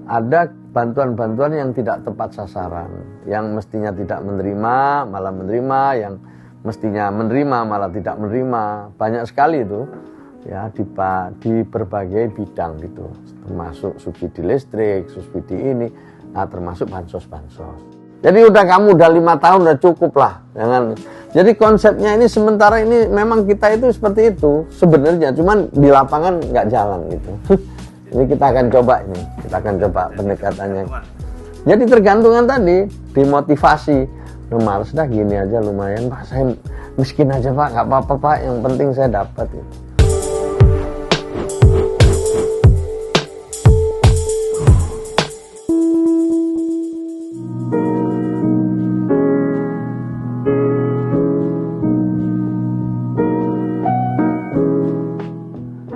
ada bantuan-bantuan yang tidak tepat sasaran, yang mestinya tidak menerima malah menerima, yang mestinya menerima malah tidak menerima. Banyak sekali itu ya di berbagai bidang gitu, termasuk subsidi listrik, subsidi ini, nah termasuk bansos-bansos. Jadi kamu udah 5 tahun udah cukup lah, jangan. Jadi konsepnya ini sementara ini memang kita itu seperti itu sebenarnya, cuman di lapangan nggak jalan gitu. Ini kita akan coba pendekatannya. Jadi tergantungan tadi, dimotivasi. Males dah gini aja lumayan Pak, saya miskin aja Pak, nggak apa-apa Pak, yang penting saya dapat gitu.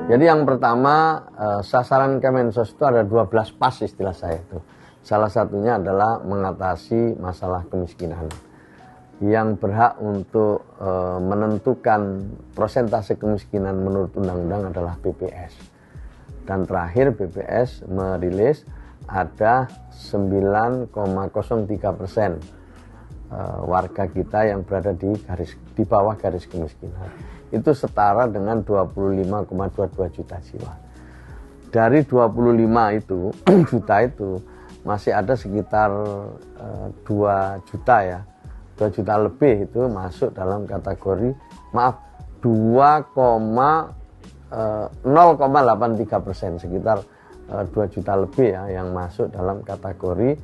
Jadi yang pertama, sasaran Kemensos itu ada 12 pas istilah saya itu. Salah satunya adalah mengatasi masalah kemiskinan. Yang berhak untuk menentukan persentase kemiskinan menurut undang-undang adalah BPS. Dan terakhir BPS merilis ada 9,03% warga kita yang berada di bawah garis kemiskinan. Itu setara dengan 25,22 juta jiwa. Dari 25 itu juta itu masih ada sekitar 2 juta ya, 2 juta lebih itu masuk dalam kategori 0,83%, sekitar 2 juta lebih ya yang masuk dalam kategori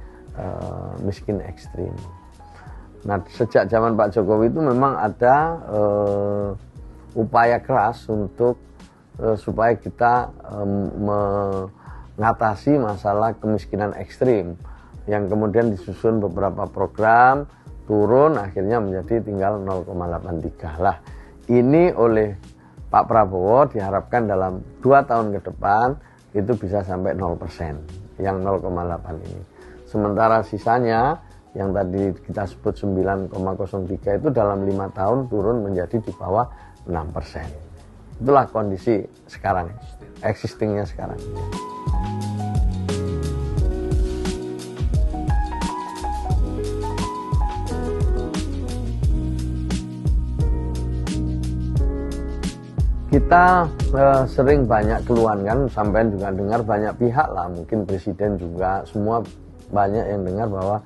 miskin ekstrim. Nah, sejak zaman Pak Jokowi itu memang ada upaya keras untuk supaya kita mengatasi masalah kemiskinan ekstrim, yang kemudian disusun beberapa program, turun akhirnya menjadi tinggal 0,83 lah. Ini oleh Pak Prabowo diharapkan dalam 2 tahun ke depan itu bisa sampai 0%, yang 0,8 ini. Sementara sisanya yang tadi kita sebut 9,03 itu dalam 5 tahun turun menjadi di bawah 6%. Itulah kondisi sekarang, existingnya sekarang. Kita sering banyak keluhan kan, sampai juga dengar banyak pihak lah, mungkin presiden juga, semua banyak yang dengar bahwa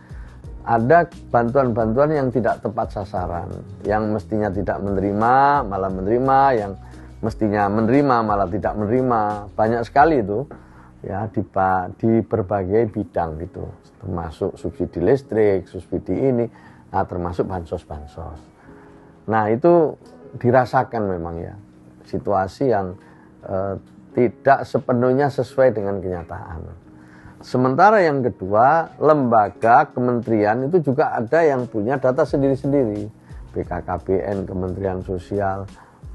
ada bantuan-bantuan yang tidak tepat sasaran, yang mestinya tidak menerima malah menerima, yang mestinya menerima malah tidak menerima. Banyak sekali itu ya di berbagai bidang gitu, termasuk subsidi listrik, subsidi ini, nah termasuk bansos-bansos. Nah itu dirasakan memang ya situasi yang tidak sepenuhnya sesuai dengan kenyataan. Sementara yang kedua, lembaga, kementerian itu juga ada yang punya data sendiri-sendiri. BKKBN, Kementerian Sosial,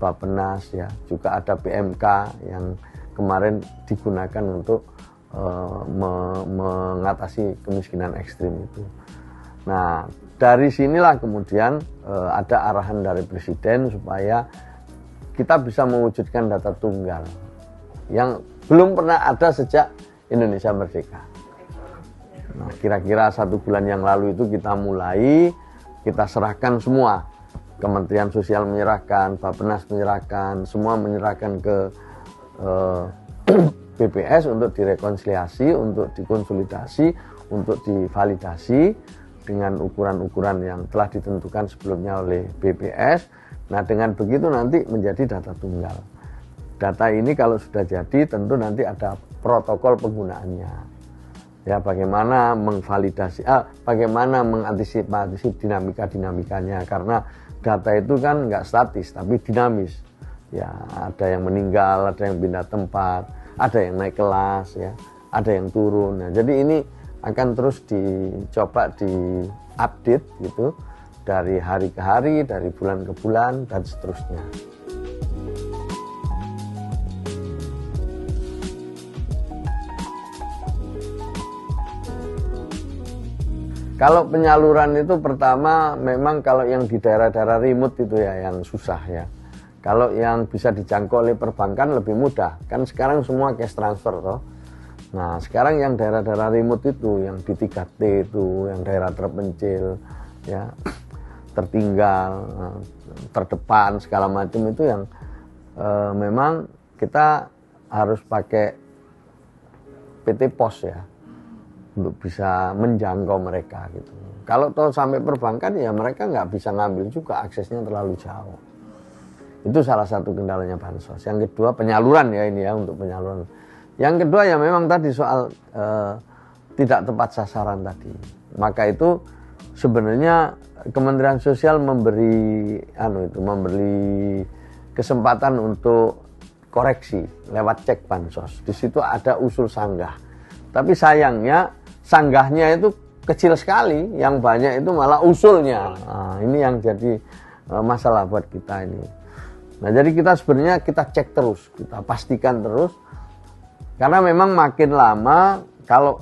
Bappenas, ya, juga ada PMK yang kemarin digunakan untuk mengatasi kemiskinan ekstrim itu. Nah, dari sinilah kemudian ada arahan dari Presiden supaya kita bisa mewujudkan data tunggal yang belum pernah ada sejak Indonesia merdeka. Nah, kira-kira 1 bulan yang lalu itu kita mulai, kita serahkan semua. Kementerian Sosial menyerahkan, Bappenas menyerahkan, semua menyerahkan ke BPS untuk direkonsiliasi, untuk dikonsolidasi, untuk divalidasi dengan ukuran-ukuran yang telah ditentukan sebelumnya oleh BPS. Nah, dengan begitu nanti menjadi data tunggal. Data ini kalau sudah jadi tentu nanti ada protokol penggunaannya. Ya, bagaimana mengvalidasi, bagaimana mengantisipasi dinamika-dinamikanya, karena data itu kan nggak statis tapi dinamis. Ya, ada yang meninggal, ada yang pindah tempat, ada yang naik kelas, ya, ada yang turun. Nah, jadi ini akan terus dicoba diupdate gitu dari hari ke hari, dari bulan ke bulan dan seterusnya. Kalau penyaluran itu pertama memang kalau yang di daerah-daerah remote itu ya yang susah ya. Kalau yang bisa dijangkau oleh perbankan lebih mudah. Kan sekarang semua cash transfer toh. Nah, sekarang yang daerah-daerah remote itu, yang di 3T itu, yang daerah terpencil, ya, tertinggal, terdepan, segala macam itu yang memang kita harus pakai PT Pos ya, untuk bisa menjangkau mereka gitu. Kalau toh sampai perbankan ya mereka nggak bisa ngambil juga, aksesnya terlalu jauh. Itu salah satu kendalanya bansos. Yang kedua penyaluran ya ini ya, untuk penyaluran. Yang kedua ya memang tadi soal tidak tepat sasaran tadi. Maka itu sebenarnya Kementerian Sosial memberi kesempatan untuk koreksi lewat cek bansos. Di situ ada usul sanggah. Tapi sayangnya sanggahnya itu kecil sekali, yang banyak itu malah usulnya. Nah, ini yang jadi masalah buat kita ini. Nah, jadi kita sebenarnya kita cek terus, kita pastikan terus. Karena memang makin lama kalau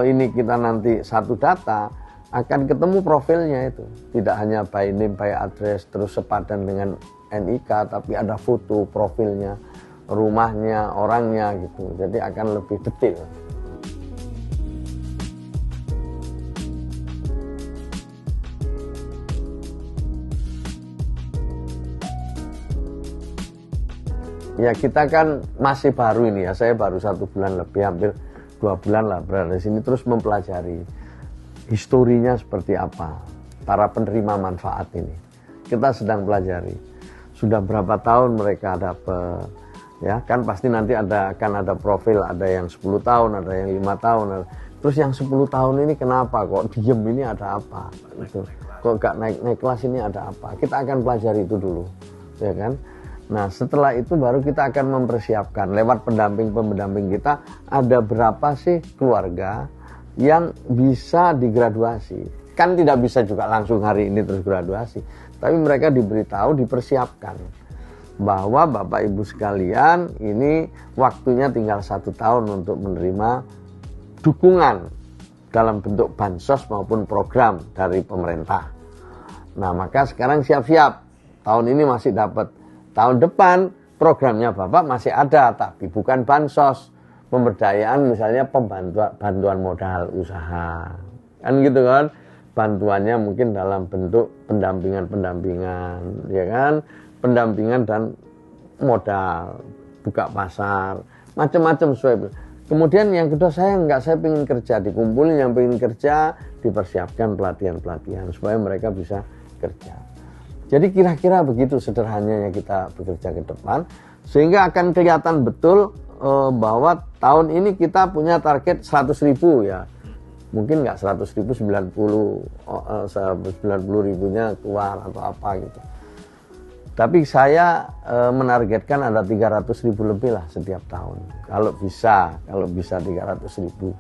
ini kita nanti satu data akan ketemu profilnya itu. Tidak hanya by name, by address, terus sepadan dengan NIK, tapi ada foto profilnya, rumahnya, orangnya gitu. Jadi akan lebih detail. Ya kita kan masih baru ini ya, saya baru 1 bulan lebih, hampir 2 bulan lah berada di sini, terus mempelajari historinya seperti apa para penerima manfaat ini. Kita sedang pelajari sudah berapa tahun mereka dapat, ya kan pasti nanti akan ada profil, ada yang 10 tahun, ada yang 5 tahun, terus yang 10 tahun ini kenapa kok diem, ini ada apa itu, kok gak naik kelas, ini ada apa, kita akan pelajari itu dulu, ya kan. Nah setelah itu baru kita akan mempersiapkan lewat pendamping kita, ada berapa sih keluarga yang bisa digraduasi. Kan tidak bisa juga langsung hari ini terus graduasi, tapi mereka diberitahu, dipersiapkan bahwa Bapak Ibu sekalian ini waktunya tinggal 1 tahun untuk menerima dukungan dalam bentuk bansos maupun program dari pemerintah. Nah maka sekarang siap-siap, tahun ini masih dapat, tahun depan programnya Bapak masih ada, tapi bukan bansos, pemberdayaan misalnya bantuan modal usaha, kan gitu kan, bantuannya mungkin dalam bentuk pendampingan, ya kan, pendampingan dan modal, buka pasar, macam-macam sesuai. Kemudian yang kedua, saya pengen kerja, dikumpulin yang pengen kerja, dipersiapkan pelatihan supaya mereka bisa kerja. Jadi kira-kira begitu sederhananya kita bekerja ke depan, sehingga akan kelihatan betul bahwa tahun ini kita punya target 100.000 ya. Mungkin nggak 100.000, 90 ribunya keluar atau apa gitu. Tapi saya menargetkan ada 300.000 lebih lah setiap tahun. Kalau bisa 300.000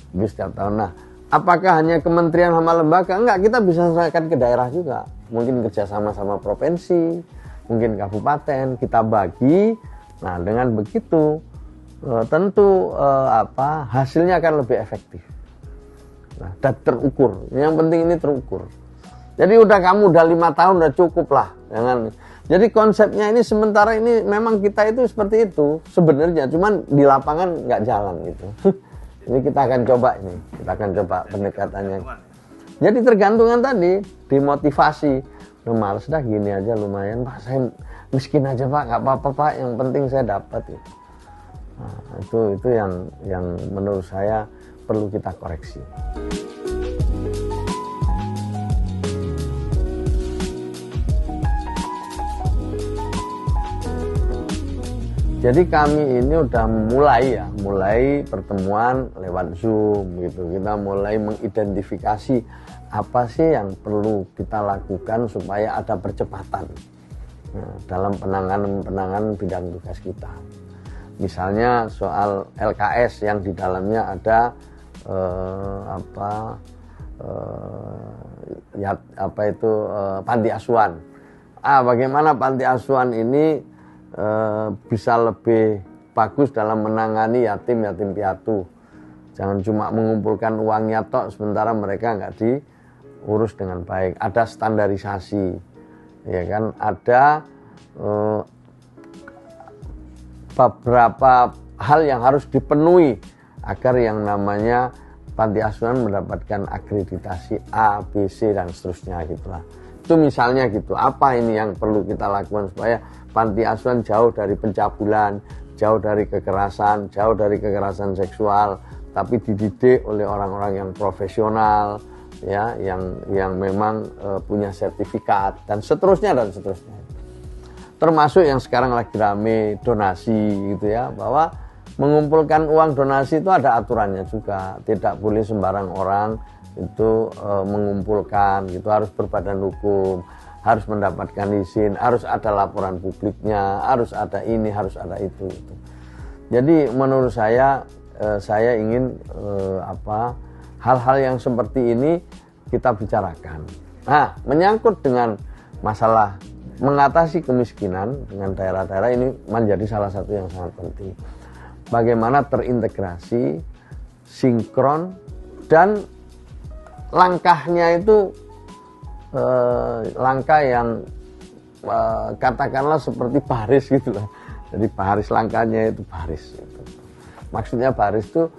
lebih setiap tahun. Nah, apakah hanya kementerian sama lembaga? Enggak, kita bisa serahkan ke daerah juga. Mungkin kerjasama sama provinsi, mungkin kabupaten, kita bagi. Nah, dengan begitu tentu hasilnya akan lebih efektif. Nah, dan terukur. Yang penting ini terukur. Jadi kamu udah 5 tahun udah cukup lah. Jangan. Jadi konsepnya ini sementara ini memang kita itu seperti itu sebenarnya, cuman di lapangan nggak jalan gitu. Ini kita akan coba pendekatannya. Jadi tergantungan tadi, dimotivasi. Males dah gini aja lumayan Pak, saya miskin aja Pak, nggak apa-apa Pak, yang penting saya dapat gitu. Nah, itu yang menurut saya perlu kita koreksi. Jadi kami ini udah mulai pertemuan lewat Zoom gitu. Kita mulai mengidentifikasi apa sih yang perlu kita lakukan supaya ada percepatan dalam penanganan bidang tugas kita. Misalnya soal LKS yang di dalamnya ada panti asuhan. Bagaimana panti asuhan ini bisa lebih bagus dalam menangani yatim piatu. Jangan cuma mengumpulkan uangnya tok sementara mereka nggak diurus dengan baik. Ada standarisasi, ya kan? Ada beberapa hal yang harus dipenuhi agar yang namanya panti asuhan mendapatkan akreditasi A, B, C dan seterusnya gitulah. Itu misalnya gitu. Apa ini yang perlu kita lakukan supaya panti asuhan jauh dari pencabulan, jauh dari kekerasan seksual, tapi dididik oleh orang-orang yang profesional, ya, yang memang punya sertifikat dan seterusnya. Termasuk yang sekarang lagi rame donasi gitu ya, bahwa mengumpulkan uang donasi itu ada aturannya juga, tidak boleh sembarang orang itu mengumpulkan, gitu harus berbadan hukum, harus mendapatkan izin, harus ada laporan publiknya, harus ada ini, harus ada itu. Jadi menurut saya ingin hal-hal yang seperti ini kita bicarakan. Nah, menyangkut dengan masalah mengatasi kemiskinan dengan daerah-daerah ini menjadi salah satu yang sangat penting. Bagaimana terintegrasi, sinkron, dan langkahnya itu langkah yang katakanlah seperti baris gitu lah. Jadi baris, langkahnya itu baris gitu. Maksudnya baris itu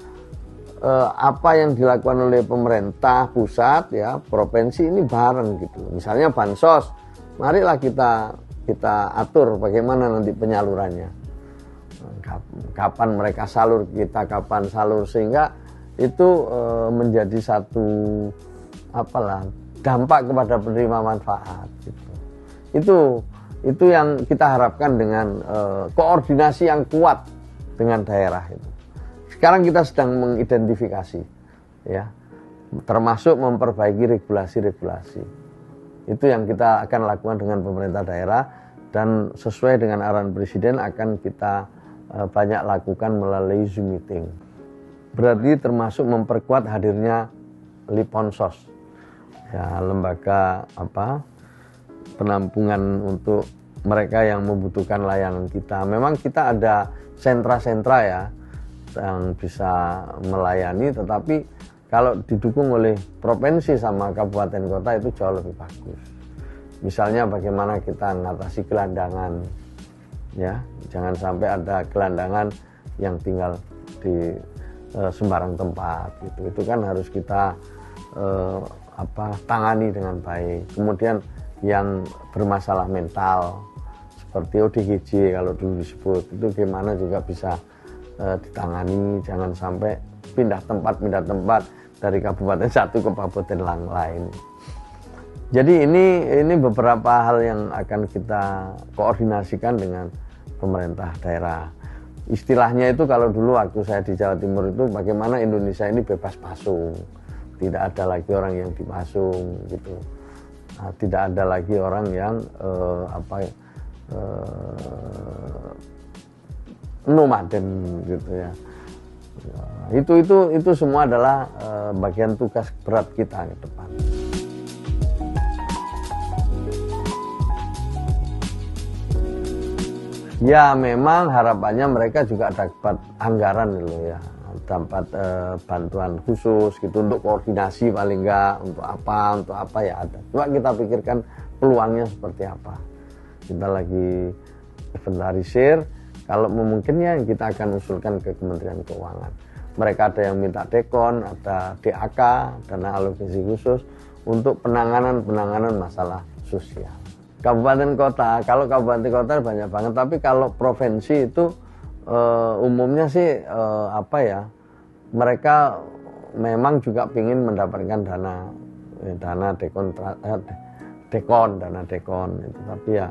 apa yang dilakukan oleh pemerintah pusat ya, provinsi ini bareng gitu. Misalnya bansos, marilah kita atur bagaimana nanti penyalurannya, kapan mereka salur, kita kapan salur, sehingga itu menjadi satu dampak kepada penerima manfaat gitu. Itu yang kita harapkan dengan koordinasi yang kuat dengan daerah itu. Sekarang kita sedang mengidentifikasi ya, termasuk memperbaiki regulasi. Itu yang kita akan lakukan dengan pemerintah daerah, dan sesuai dengan arahan Presiden akan kita banyak lakukan melalui Zoom meeting. Berarti termasuk memperkuat hadirnya Liponsos, ya, lembaga penampungan untuk mereka yang membutuhkan layanan kita. Memang kita ada sentra-sentra ya yang bisa melayani, tetapi kalau didukung oleh provinsi sama kabupaten kota itu jauh lebih bagus. Misalnya bagaimana kita mengatasi gelandangan, ya, jangan sampai ada gelandangan yang tinggal di sembarang tempat gitu. Itu kan harus kita tangani dengan baik. Kemudian yang bermasalah mental seperti ODGJ kalau dulu disebut, itu gimana juga bisa ditangani, jangan sampai pindah tempat dari kabupaten satu ke kabupaten lain. Jadi ini beberapa hal yang akan kita koordinasikan dengan pemerintah daerah. Istilahnya itu kalau dulu waktu saya di Jawa Timur itu bagaimana Indonesia ini bebas pasung, tidak ada lagi orang yang dipasung gitu. Nah, tidak ada lagi orang yang nomaden gitu ya. Itu semua adalah bagian tugas berat kita ke depan. Ya memang harapannya mereka juga dapat anggaran gitu ya, dapat bantuan khusus gitu untuk koordinasi paling enggak, untuk apa ya ada. Coba kita pikirkan peluangnya seperti apa. Kita lagi inventarisir. Kalau memungkinnya kita akan usulkan ke Kementerian Keuangan. Mereka ada yang minta dekon, ada DAK, dana alokasi khusus untuk penanganan masalah sosial. Kabupaten kota, kalau kabupaten kota banyak banget, tapi kalau provinsi itu umumnya sih mereka memang juga ingin mendapatkan dana dekon itu, tapi ya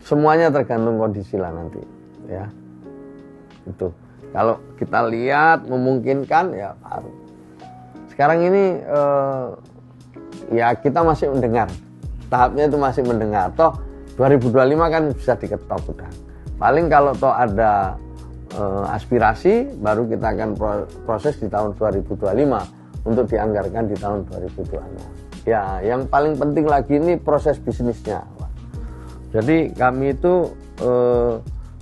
semuanya tergantung kondisi lah nanti. Ya, itu kalau kita lihat memungkinkan ya baru. Sekarang ini ya kita masih mendengar, tahapnya itu masih mendengar. Toh 2025 kan bisa diketok udah. Paling kalau toh ada aspirasi baru kita akan proses di tahun 2025 untuk dianggarkan di tahun 2026. Ya, yang paling penting lagi ini proses bisnisnya. Jadi kami itu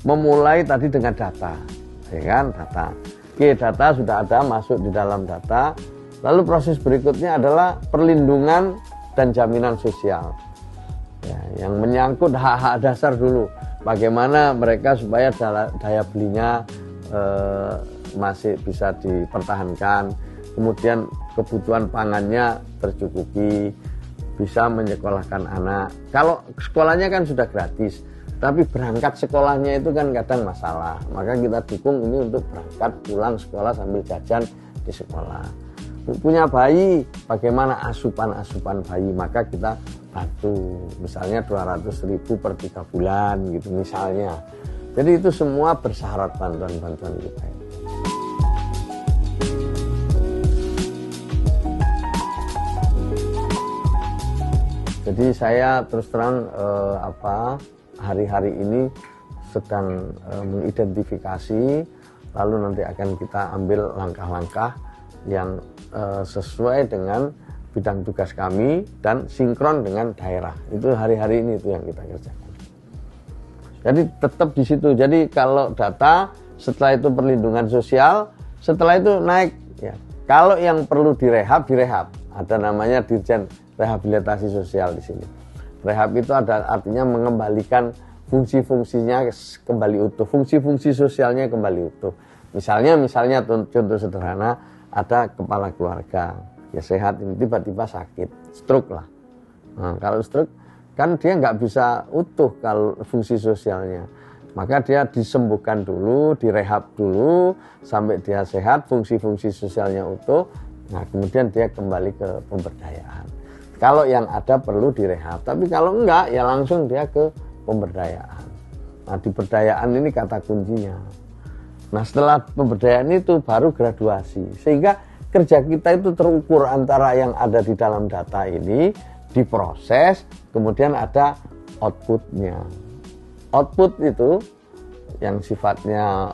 memulai tadi dengan data, ya kan, data. Oke, data sudah ada masuk di dalam data. Lalu proses berikutnya adalah perlindungan dan jaminan sosial. Ya, yang menyangkut hak-hak dasar dulu. Bagaimana mereka supaya daya belinya masih bisa dipertahankan, kemudian kebutuhan pangannya tercukupi, bisa menyekolahkan anak. Kalau sekolahnya kan sudah gratis, tapi berangkat sekolahnya itu kan kadang masalah. Maka kita dukung ini untuk berangkat pulang sekolah sambil jajan di sekolah. Punya bayi, bagaimana asupan bayi, maka kita bantu, misalnya 200.000 per 3 bulan gitu misalnya. Jadi itu semua bersyarat bantuan-bantuan kita. Jadi saya terus terang hari-hari ini sedang mengidentifikasi, lalu nanti akan kita ambil langkah-langkah yang sesuai dengan bidang tugas kami dan sinkron dengan daerah. Itu hari-hari ini itu yang kita kerjakan. Jadi tetap di situ. Jadi kalau data, setelah itu perlindungan sosial, setelah itu naik ya. Kalau yang perlu direhab. Ada namanya Dirjen Rehabilitasi Sosial di sini. Rehab itu artinya mengembalikan fungsi-fungsinya kembali utuh, fungsi-fungsi sosialnya kembali utuh. Misalnya contoh sederhana, ada kepala keluarga ya sehat, ini tiba-tiba sakit, stroke lah. Nah, kalau stroke kan dia nggak bisa utuh kalau fungsi sosialnya, maka dia disembuhkan dulu, direhab dulu sampai dia sehat, fungsi-fungsi sosialnya utuh. Nah kemudian dia kembali ke pemberdayaan. Kalau yang ada perlu direhab, tapi kalau enggak ya langsung dia ke pemberdayaan. Nah di pemberdayaan ini kata kuncinya. Nah setelah pemberdayaan itu baru graduasi, sehingga kerja kita itu terukur antara yang ada di dalam data ini diproses, kemudian ada outputnya. Output itu yang sifatnya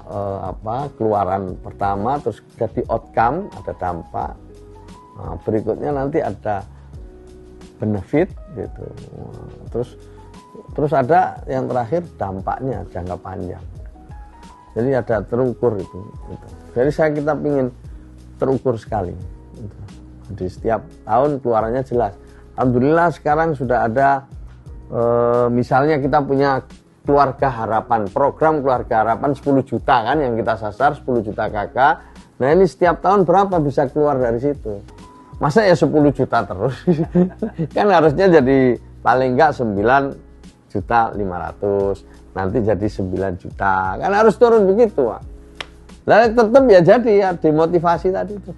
keluaran pertama, terus jadi outcome, ada dampak. Nah, berikutnya nanti ada benefit gitu. Terus ada yang terakhir dampaknya jangka panjang. Jadi ada terukur itu. Gitu. Jadi kita ingin terukur sekali. Gitu. Jadi setiap tahun keluarannya jelas. Alhamdulillah sekarang sudah ada misalnya kita punya keluarga harapan, program keluarga harapan 10 juta kan yang kita sasar, 10 juta kakak. Nah ini setiap tahun berapa bisa keluar dari situ? Masa ya 10 juta terus? Kan harusnya jadi paling enggak 9.500.000, nanti jadi 9 juta. Kan harus turun begitu, Pak. Lah tetap ya jadi ya dimotivasi tadi itu.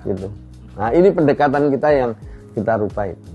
Gitu. Nah, ini pendekatan kita yang kita rubah itu.